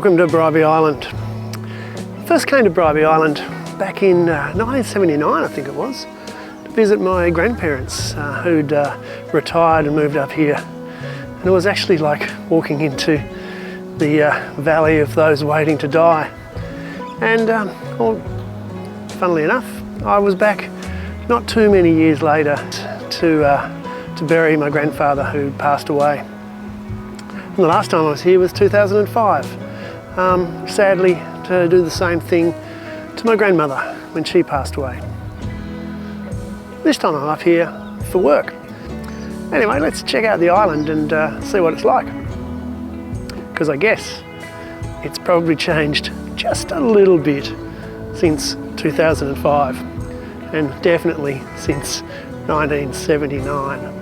Welcome to Bribie Island. First came to Bribie Island back in 1979, I think it was, to visit my grandparents who'd retired and moved up here. And it was actually like walking into the valley of those waiting to die. And well, funnily enough, I was back not too many years later to bury my grandfather who passed away. And the last time I was here was 2005. Sadly, to do the same thing to my grandmother when she passed away. This time I'm up here for work. Anyway, let's check out the island and see what it's like. Because I guess it's probably changed just a little bit since 2005 and definitely since 1979.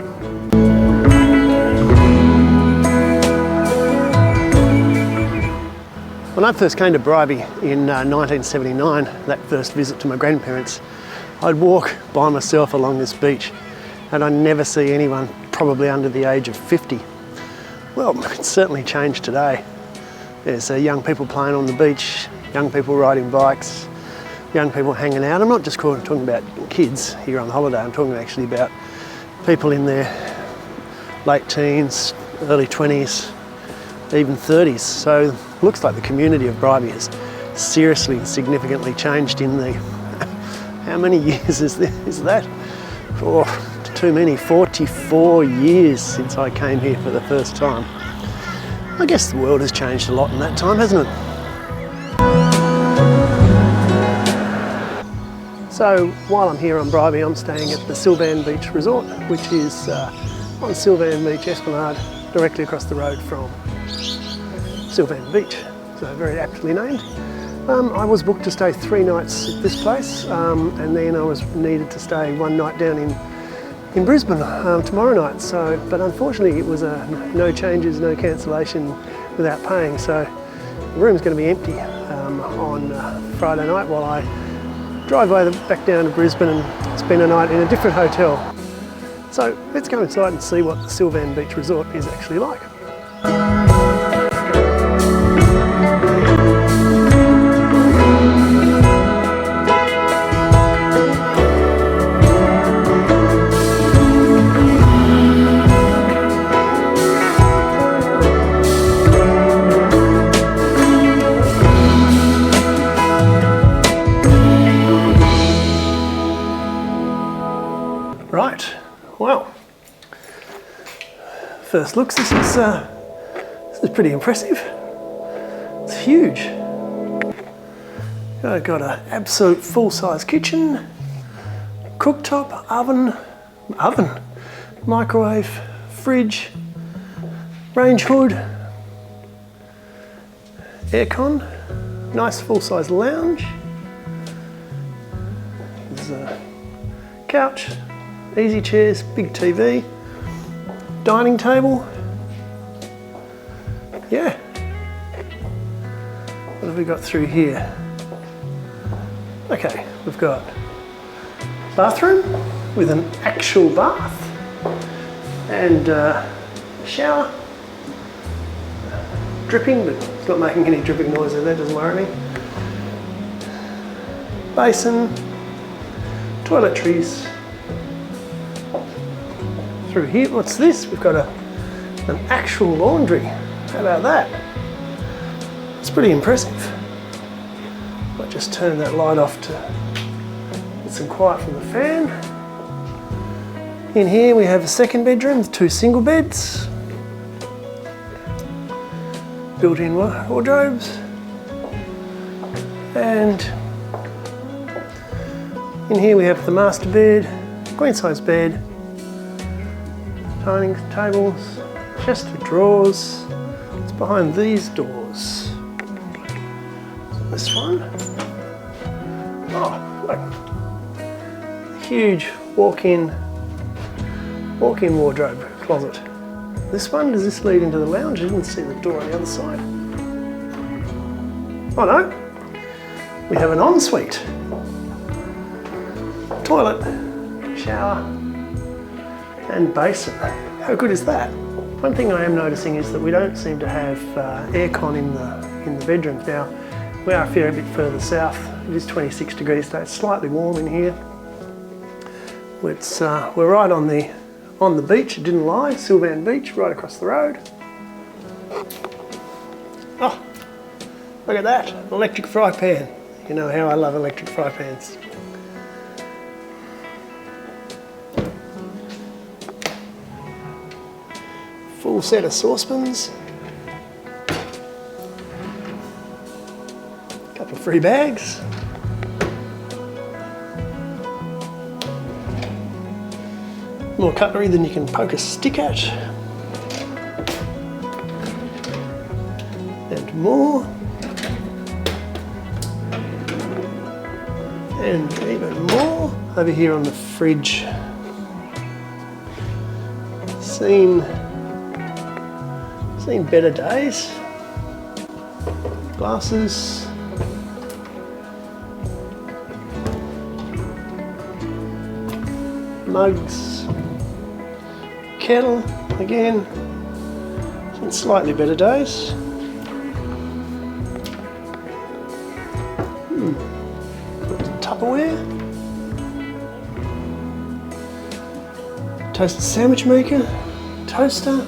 When I first came to Bribie in 1979, that first visit to my grandparents, I'd walk by myself along this beach and I'd never see anyone probably under the age of 50. Well, it's certainly changed today. There's young people playing on the beach, young people riding bikes, young people hanging out. I'm not just talking about kids here on holiday, I'm talking actually about people in their late teens, early 20s, even 30s. So it looks like the community of Bribie has seriously, significantly changed in the, how many years is that? Oh, too many, 44 years since I came here for the first time. I guess the world has changed a lot in that time, hasn't it? So while I'm here on Bribie, I'm staying at the Sylvan Beach Resort, which is on Sylvan Beach Esplanade, directly across the road from Sylvan Beach, so very aptly named. I was booked to stay 3 nights at this place, and then I was needed to stay 1 night down in Brisbane tomorrow night. So, but unfortunately, it was no changes, no cancellation without paying. So the room's going to be empty on Friday night while I drive back down to Brisbane and spend a night in a different hotel. So let's go inside and see what the Sylvan Beach Resort is actually like. Right, well, first looks, this is pretty impressive. It's huge. I've got an absolute full-size kitchen, cooktop, oven, microwave, fridge, range hood, aircon, nice full-size lounge. There's a couch, easy chairs, big TV, dining table. Yeah. What have we got through here? Okay, we've got bathroom with an actual bath and shower. Dripping, but it's not making any dripping noises, that doesn't worry me. Basin, toiletries. Through here, what's this? We've got an actual laundry. How about that? It's pretty impressive. Might just turn that light off to get some quiet from the fan. In here we have a second bedroom with 2 single beds. Built-in wardrobes. And in here we have the master bed, queen-size bed, dining tables, chest of drawers. It's behind these doors. This one. Oh, look. Huge walk-in wardrobe closet. This one, does this lead into the lounge? I didn't see the door on the other side. Oh no, we have an ensuite. Toilet, shower, and basin. How good is that? One thing I am noticing is that we don't seem to have aircon in in the bedrooms. Now, we are a fair bit further south. It is 26 degrees, so it's slightly warm in here. We're right on the beach, it didn't lie, Sylvan Beach, right across the road. Oh, look at that, electric fry pan. You know how I love electric fry pans. Full set of saucepans. Couple of free bags. More cutlery than you can poke a stick at. And more. And even more. Over here on the fridge. Seen better days. Glasses. Mugs. Kettle, again, in slightly better days. Tupperware. Toasted sandwich maker. Toaster.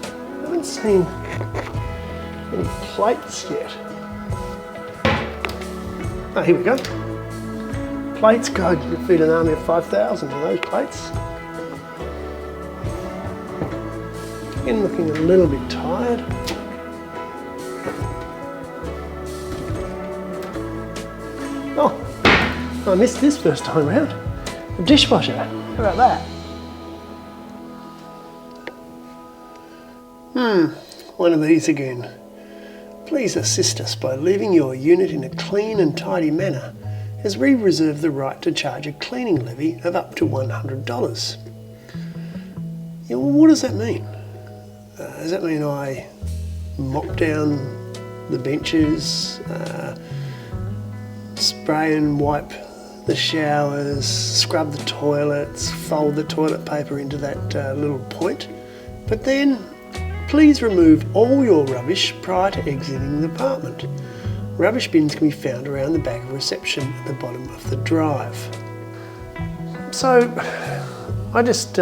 I haven't seen any plates yet. Oh, here we go. Plates, God, you could feed an army of 5,000 of those plates. Again, looking a little bit tired. Oh, I missed this first time round. A dishwasher, how about that? One of these again. Please assist us by leaving your unit in a clean and tidy manner, as we reserve the right to charge a cleaning levy of up to $100. Yeah, well, what does that mean? Does that mean I mop down the benches, spray and wipe the showers, scrub the toilets, fold the toilet paper into that little point, but then please remove all your rubbish prior to exiting the apartment. Rubbish bins can be found around the back of reception at the bottom of the drive. So I just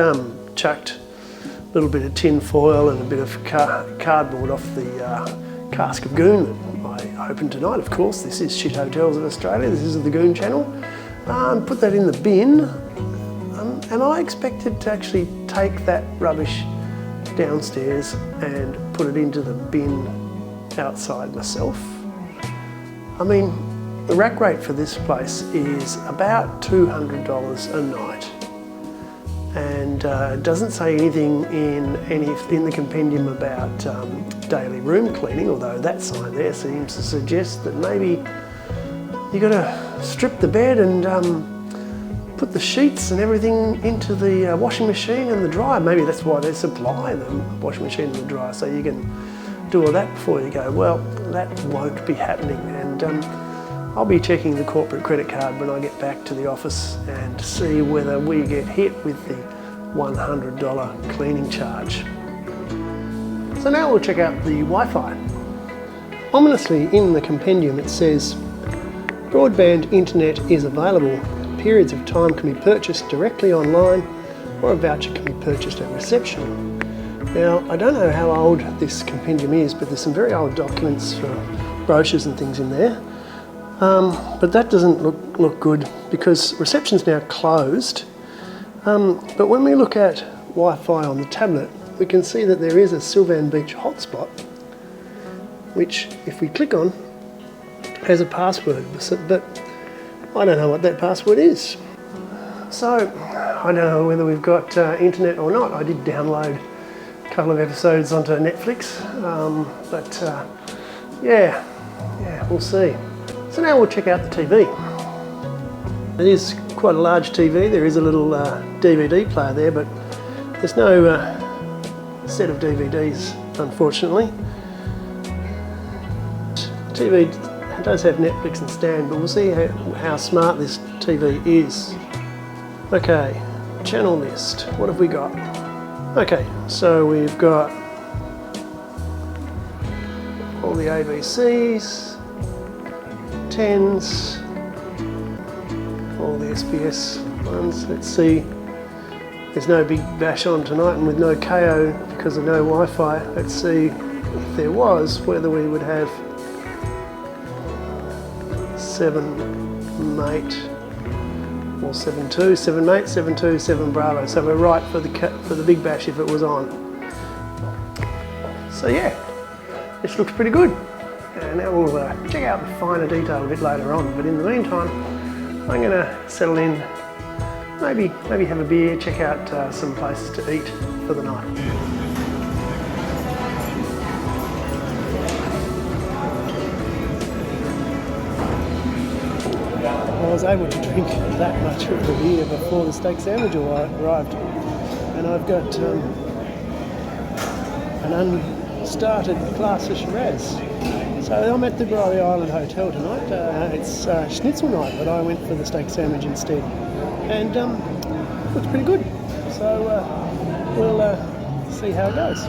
chucked a little bit of tin foil and a bit of cardboard off the cask of goon that I opened tonight. Of course, this is Shit Hotels of Australia, this is the Goon Channel. Put that in the bin. Am I expected to actually take that rubbish downstairs and put it into the bin outside myself? I mean, the rack rate for this place is about $200 a night. And it doesn't say anything in the compendium about daily room cleaning, although that sign there seems to suggest that maybe you got to strip the bed and put the sheets and everything into the washing machine and the dryer. Maybe that's why they supply the washing machine and the dryer, so you can do all that before you go. Well, that won't be happening, and I'll be checking the corporate credit card when I get back to the office and see whether we get hit with the $100 cleaning charge. So now we'll check out the Wi-Fi. Ominously in the compendium it says, broadband internet is available. Periods of time can be purchased directly online, or a voucher can be purchased at reception. Now, I don't know how old this compendium is, but there's some very old documents for brochures and things in there. But that doesn't look good because reception's now closed. But when we look at Wi-Fi on the tablet, we can see that there is a Sylvan Beach hotspot, which if we click on, has a password, but I don't know what that password is. So, I don't know whether we've got internet or not. I did download a couple of episodes onto Netflix, yeah, we'll see. So now we'll check out the TV. It is quite a large TV. There is a little DVD player there, but there's no set of DVDs, unfortunately. The TV does have Netflix and Stan, but we'll see how smart this TV is. Okay, channel list. What have we got? Okay, so we've got all the ABCs, 10s, all the SBS ones. Let's see, there's no Big Bash on tonight, and with no KO because of no Wi-Fi, let's see if there was, whether we would have 7 mate or 7-2, 7 mate, 7-2, 7 Bravo. So we're right for the Big Bash if it was on. So yeah, this looks pretty good. And now we'll check out the finer detail a bit later on. But in the meantime, I'm going to settle in, maybe have a beer, check out some places to eat for the night. I was able to drink that much of the beer before the steak sandwich arrived, and I've got an unstarted glass of Shiraz. So I'm at the Bribie Island Hotel tonight. It's schnitzel night, but I went for the steak sandwich instead, and looks pretty good. So we'll see how it goes.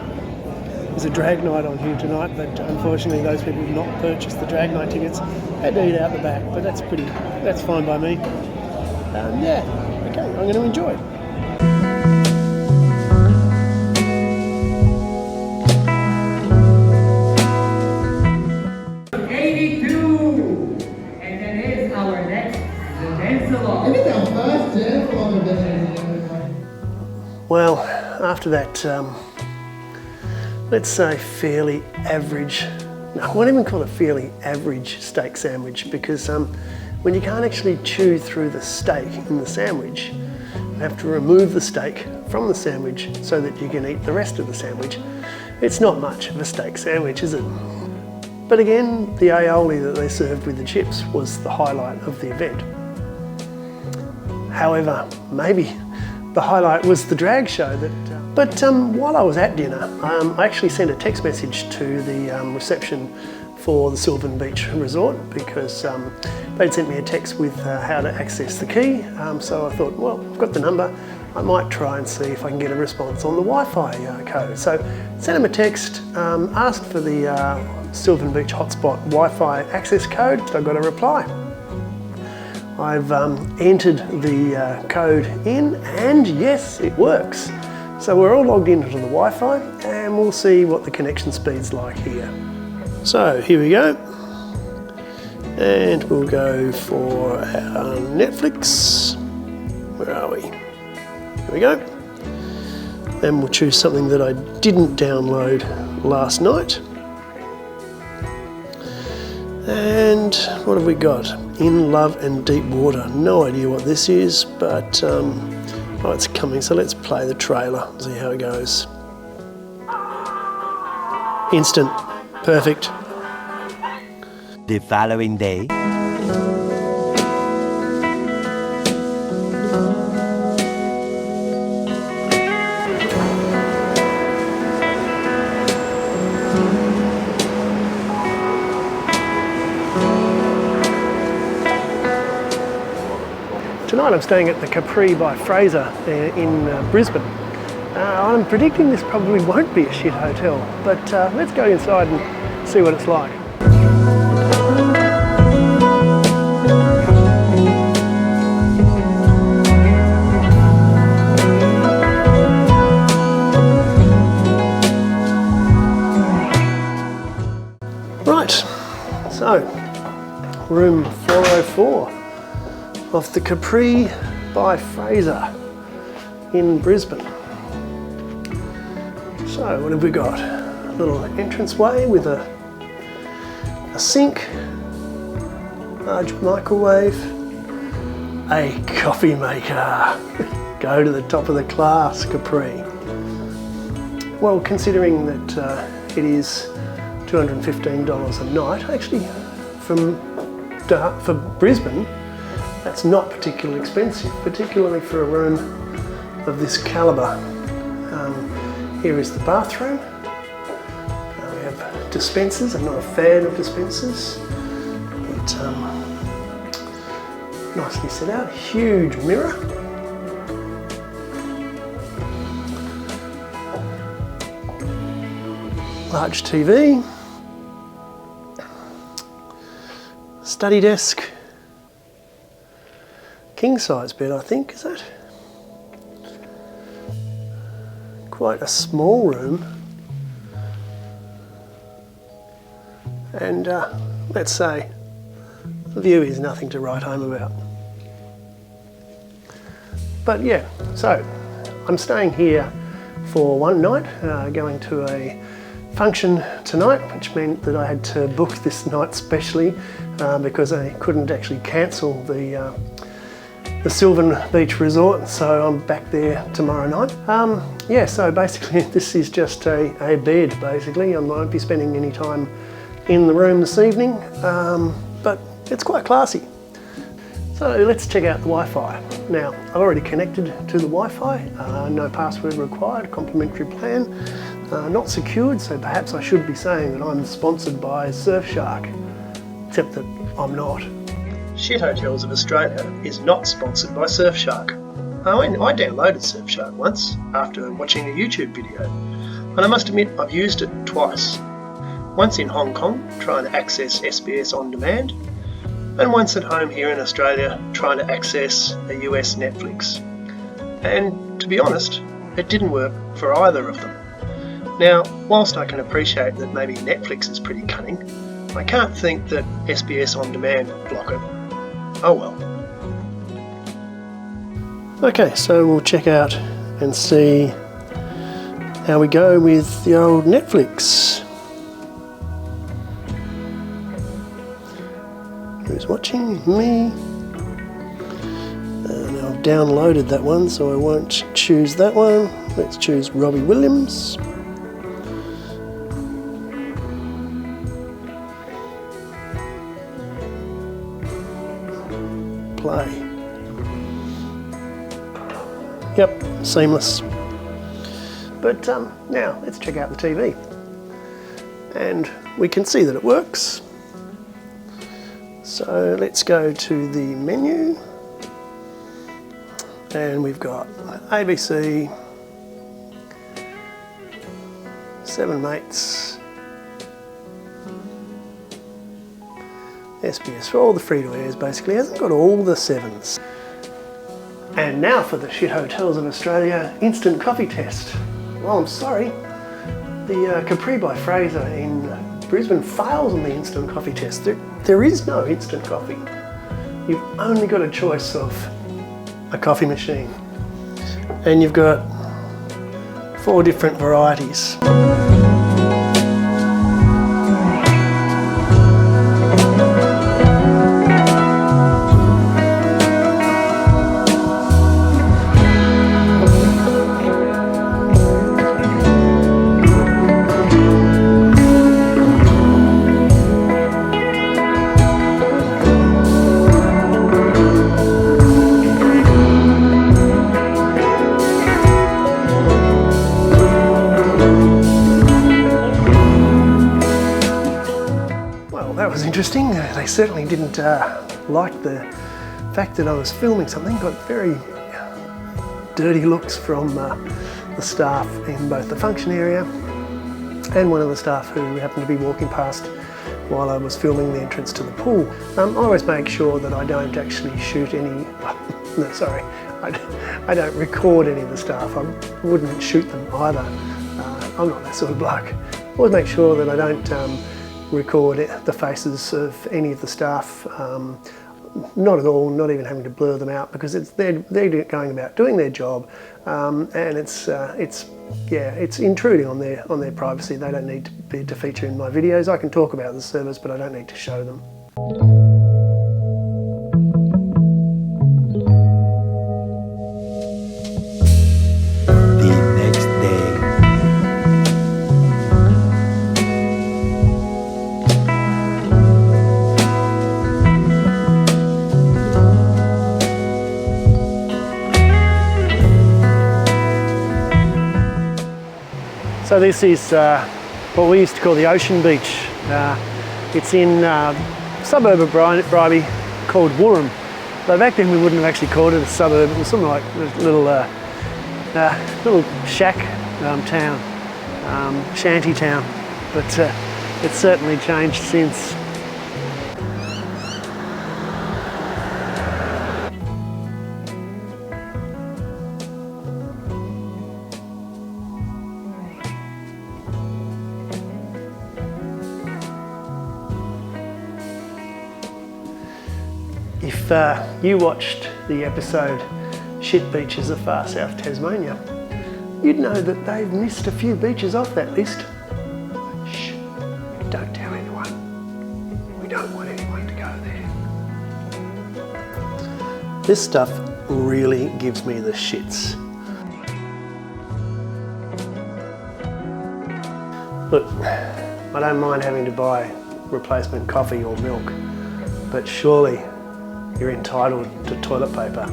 There's a drag night on here tonight, but unfortunately those people who've not purchased the drag night tickets had to eat out the back, but that's fine by me. Yeah, okay, I'm going to enjoy it. Well, after that, let's say fairly average, no, I won't even call it fairly average steak sandwich, because when you can't actually chew through the steak in the sandwich, you have to remove the steak from the sandwich so that you can eat the rest of the sandwich. It's not much of a steak sandwich, is it? But again, the aioli that they served with the chips was the highlight of the event. However, maybe the highlight was the drag show. But while I was at dinner, I actually sent a text message to the reception for the Sylvan Beach Resort, because they'd sent me a text with how to access the key. So I thought, well, I've got the number, I might try and see if I can get a response on the Wi-Fi code. So sent them a text, asked for the Sylvan Beach hotspot Wi-Fi access code. I got a reply. I've entered the code in, and yes, it works. So we're all logged into the Wi-Fi, and we'll see what the connection speed's like here. So here we go, and we'll go for our Netflix. Where are we? Here we go. And we'll choose something that I didn't download last night. And what have we got? In Love and Deep Water. No idea what this is, but oh, it's coming, so let's play the trailer, see how it goes. Instant. Perfect. The following day. Tonight I'm staying at the Capri by Fraser in Brisbane. I'm predicting this probably won't be a shit hotel, but let's go inside and see what it's like. Right, so room 404 of the Capri by Fraser in Brisbane. So what have we got? A little entranceway with a sink, large microwave, a coffee maker. Go to the top of the class, Capri. Well, considering that it is $215 a night, actually for Brisbane, that's not particularly expensive, particularly for a room of this calibre. Here is the bathroom. We have dispensers. I'm not a fan of dispensers, but nicely set out. Huge mirror. Large TV. study desk. King size bed, I think, is that? Quite a small room. And let's say the view is nothing to write home about. But yeah, so I'm staying here for one night, going to a function tonight, which meant that I had to book this night specially because I couldn't actually cancel the Sylvan Beach Resort, so I'm back there tomorrow night. Yeah, so basically this is just a bed, basically. I won't be spending any time in the room this evening, but it's quite classy. So let's check out the Wi-Fi. Now, I've already connected to the Wi-Fi, no password required, complimentary plan, not secured, so perhaps I should be saying that I'm sponsored by Surfshark, except that I'm not. Shit Hotels of Australia is not sponsored by Surfshark. I downloaded Surfshark once after watching a YouTube video, and I must admit I've used it twice. Once in Hong Kong trying to access SBS On Demand, and once at home here in Australia trying to access a US Netflix. And to be honest, it didn't work for either of them. Now, whilst I can appreciate that maybe Netflix is pretty cunning, I can't think that SBS On Demand would block it. Oh well. Okay, so we'll check out and see how we go with the old Netflix. Who's watching? Me. And I've downloaded that one, so I won't choose that one. Let's choose Robbie Williams. Play. Yep, seamless. But now let's check out the TV. And we can see that it works. So let's go to the menu. And we've got ABC, Seven Mates, SBS for all the free-to-airs basically, hasn't got all the sevens. And now for the Shit Hotels of Australia instant coffee test. Well, I'm sorry, the Capri by Fraser in Brisbane fails on the instant coffee test. There is no instant coffee. You've only got a choice of a coffee machine. And you've got 4 different varieties. That was interesting. They certainly didn't like the fact that I was filming something. Got very dirty looks from the staff in both the function area and one of the staff who happened to be walking past while I was filming the entrance to the pool. I always make sure that I don't actually shoot any, no, sorry, I don't record any of the staff. I wouldn't shoot them either. I'm not that sort of bloke. I always make sure that I don't record the faces of any of the staff, not at all, not even having to blur them out, because they're going about doing their job, and it's intruding on their privacy. They don't need to feature in my videos. I can talk about the service, but I don't need to show them. So this is what we used to call the Ocean Beach. It's in a suburb of Bribie called Woorem. Though back then we wouldn't have actually called it a suburb. It was something like a little shack town, shanty town. But it's certainly changed since. you watched the episode Shit Beaches of Far South Tasmania, you'd know that they've missed a few beaches off that list. Shh, don't tell anyone. We don't want anyone to go there. This stuff really gives me the shits. Look, I don't mind having to buy replacement coffee or milk, but surely you're entitled to toilet paper.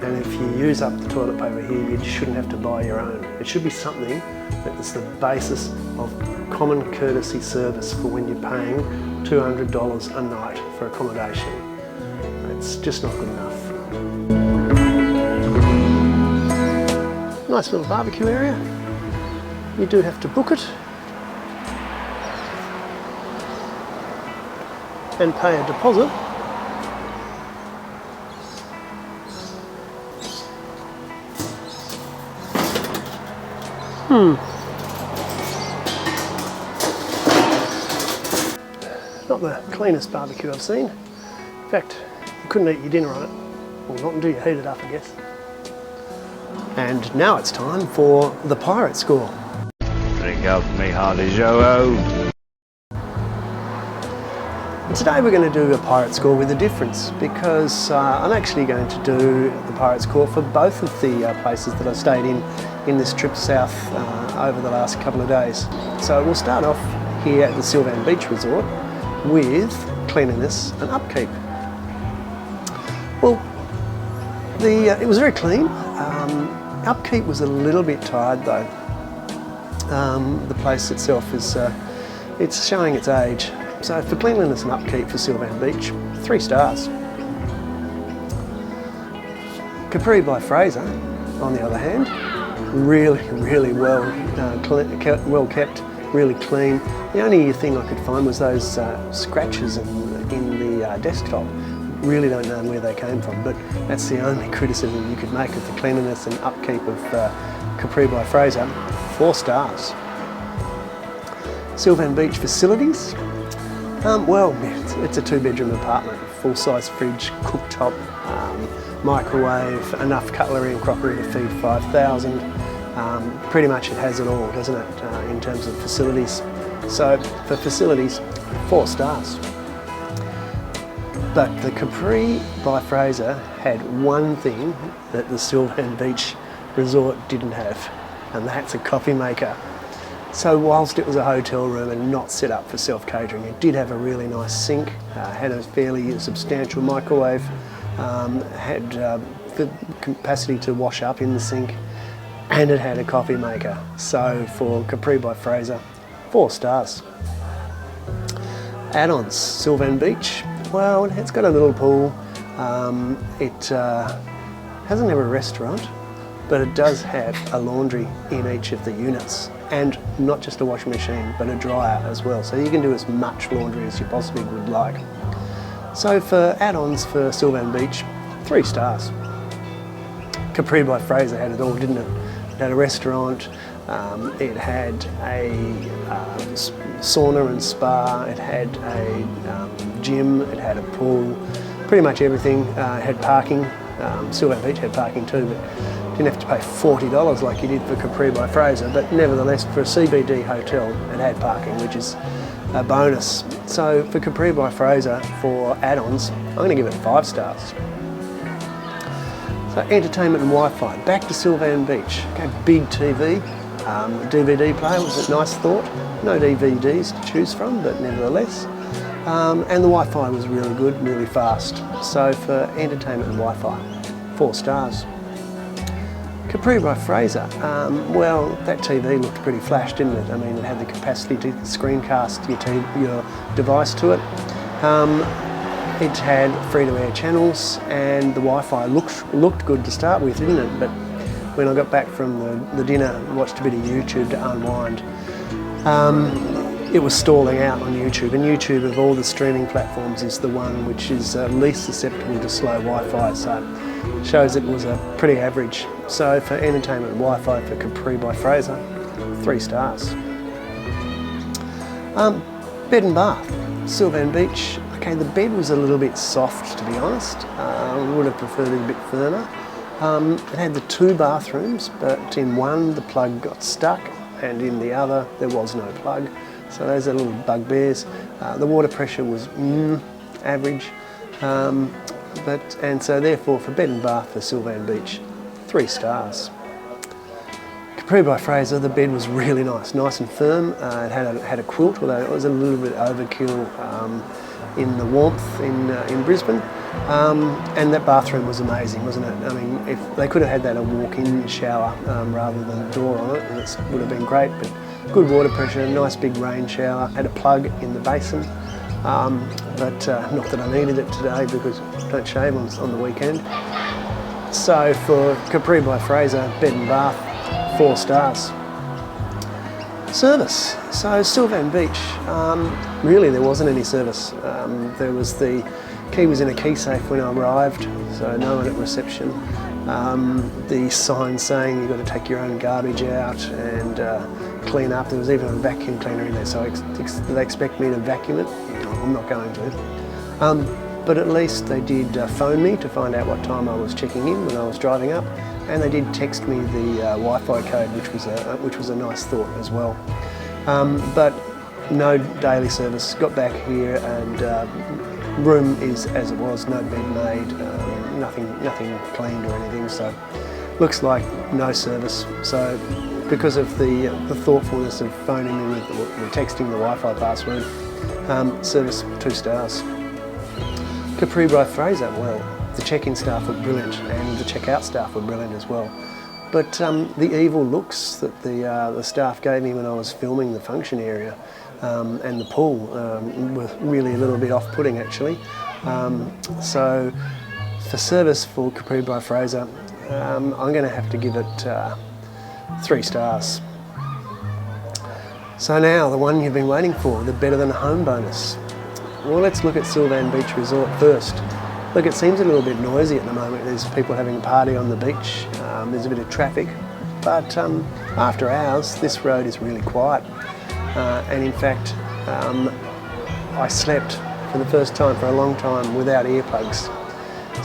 And if you use up the toilet paper here, you shouldn't have to buy your own. It should be something that's the basis of common courtesy service for when you're paying $200 a night for accommodation. It's just not good enough. Nice little barbecue area. You do have to book it and pay a deposit. Not the cleanest barbecue I've seen. In fact, you couldn't eat your dinner on it. Well, not until you heat it up, I guess. And now it's time for the pirate score. Drink up me hearty Joe. Today we're going to do a pirate score with a difference, because I'm actually going to do the pirate score for both of the places that I stayed in this trip south over the last couple of days. So we'll start off here at the Sylvan Beach Resort with cleanliness and upkeep. Well, it was very clean. Upkeep was a little bit tired though. The place itself is it's showing its age. So for cleanliness and upkeep for Sylvan Beach, 3 stars. Capri by Fraser, on the other hand, really well kept, really clean. The only thing I could find was those scratches in the desktop. Really don't know where they came from, but that's the only criticism you could make of the cleanliness and upkeep of Capri by Fraser. 4 stars. Sylvan Beach facilities. Well, it's a 2-bedroom apartment, full-size fridge, cooktop, microwave, enough cutlery and crockery to feed 5,000. Pretty much it has it all, doesn't it, in terms of facilities. So for facilities, 4 stars. But the Capri by Fraser had one thing that the Sylvan Beach Resort didn't have, and that's a coffee maker. So whilst it was a hotel room and not set up for self-catering, it did have a really nice sink, had a fairly substantial microwave, had the capacity to wash up in the sink, and it had a coffee maker. So for Capri by Fraser, 4 stars. Add-ons, Sylvan Beach. Well, it's got a little pool. It hasn't have a restaurant, but it does have a laundry in each of the units. And not just a washing machine, but a dryer as well. So you can do as much laundry as you possibly would like. So for add-ons for Sylvan Beach, 3 stars. Capri by Fraser had it all, didn't it? It had a restaurant, it had a sauna and spa, it had a gym, it had a pool, pretty much everything. It had parking. Sylvan Beach had parking too, but didn't have to pay $40 like you did for Capri by Fraser, but nevertheless for a CBD hotel it had parking, which is a bonus. So for Capri by Fraser, for add-ons, I'm going to give it 5 stars. So entertainment and Wi-Fi, back to Sylvan Beach. Okay, big TV, DVD player was a nice thought. No DVDs to choose from, but nevertheless. And the Wi-Fi was really good, really fast. So for entertainment and Wi-Fi, 4 stars. Capri by Fraser, well, that TV looked pretty flash, didn't it? I mean, it had the capacity to screencast your device to it. It had free-to-air channels, and the Wi-Fi looked good to start with, didn't it? But when I got back from the dinner and watched a bit of YouTube to unwind, it was stalling out on YouTube, and YouTube of all the streaming platforms is the one which is least susceptible to slow Wi-Fi, so it shows it was a pretty average. So for entertainment and Wi-Fi for Capri by Fraser, 3 stars. Bed and bath, Sylvan Beach. Okay, the bed was a little bit soft, to be honest. I would have preferred it a bit firmer. It had the 2 bathrooms, but in one the plug got stuck and in the other there was no plug. So those are little bugbears. The water pressure was average, and so therefore for bed and bath for Sylvan Beach, 3 stars. Capri by Fraser, the bed was really nice and firm. It had a quilt, although it was a little bit overkill in the warmth in Brisbane. And that bathroom was amazing, wasn't it? I mean, if they could have had that a walk-in shower rather than a door on it, it would have been great. But good water pressure, nice big rain shower. Had a plug in the basin, but not that I needed it today because I don't shave on the weekend. So for Capri by Fraser, bed and bath, 4 stars. Service. So Sylvan Beach, really there wasn't any service. There was the key was in a key safe when I arrived, so no one at reception. The sign saying you've got to take your own garbage out and clean up. There was even a vacuum cleaner in there, so they expect me to vacuum it. I'm not going to. But at least they did phone me to find out what time I was checking in when I was driving up, and they did text me the Wi-Fi code, which was a nice thought as well. But no daily service. Got back here and room is as it was, no bed made, nothing cleaned or anything. So looks like no service. So because of the thoughtfulness of phoning me with or texting the Wi-Fi password, service 2 stars. Capri by Fraser, well, the check-in staff were brilliant and the check-out staff were brilliant as well. But the evil looks that the staff gave me when I was filming the function area and the pool were really a little bit off-putting actually. So for service for Capri by Fraser, I'm going to have to give it 3 stars. So now the one you've been waiting for, the better than home bonus. Well, let's look at Sylvan Beach Resort first. Look, it seems a little bit noisy at the moment. There's people having a party on the beach. There's a bit of traffic, but after hours, this road is really quiet. And in fact, I slept for the first time for a long time without earplugs.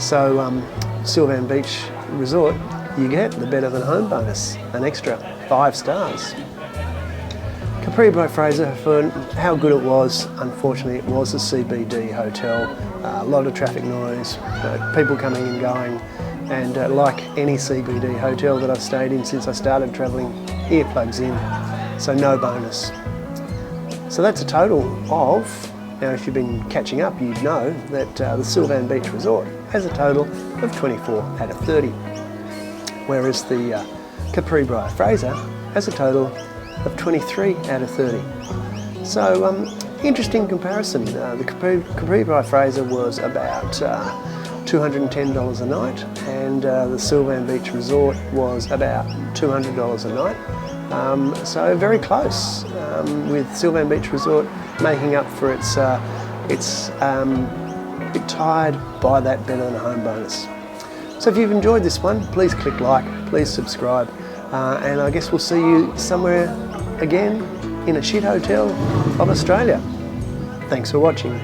So Sylvan Beach Resort, you get the better than home bonus, an extra 5 stars. Capri by Fraser, for how good it was, unfortunately it was a CBD hotel, a lot of traffic noise, people coming and going, and like any CBD hotel that I've stayed in since I started travelling, earplugs in, so no bonus. So that's a total of, now if you've been catching up you'd know that the Sylvan Beach Resort has a total of 24 out of 30, whereas the Capri by Fraser has a total of 23 out of 30. So interesting comparison. The Capri by Fraser was about $210 a night, and the Sylvan Beach Resort was about $200 a night. So very close, with Sylvan Beach Resort making up for its bit tired by that better than home bonus. So if you've enjoyed this one, please click like, please subscribe, and I guess we'll see you somewhere again in a shit hotel of Australia. Thanks for watching.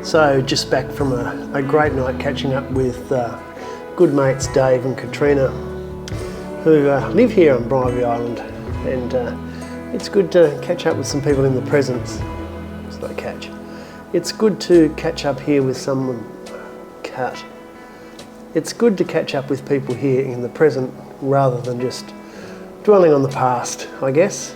So just back from a great night catching up with good mates Dave and Katrina, who live here on Bribie Island, and it's good to catch up with some people in the present. It's not a catch. It's good to catch up here with someone. Cut. It's good to catch up with people here in the present rather than just dwelling on the past, I guess.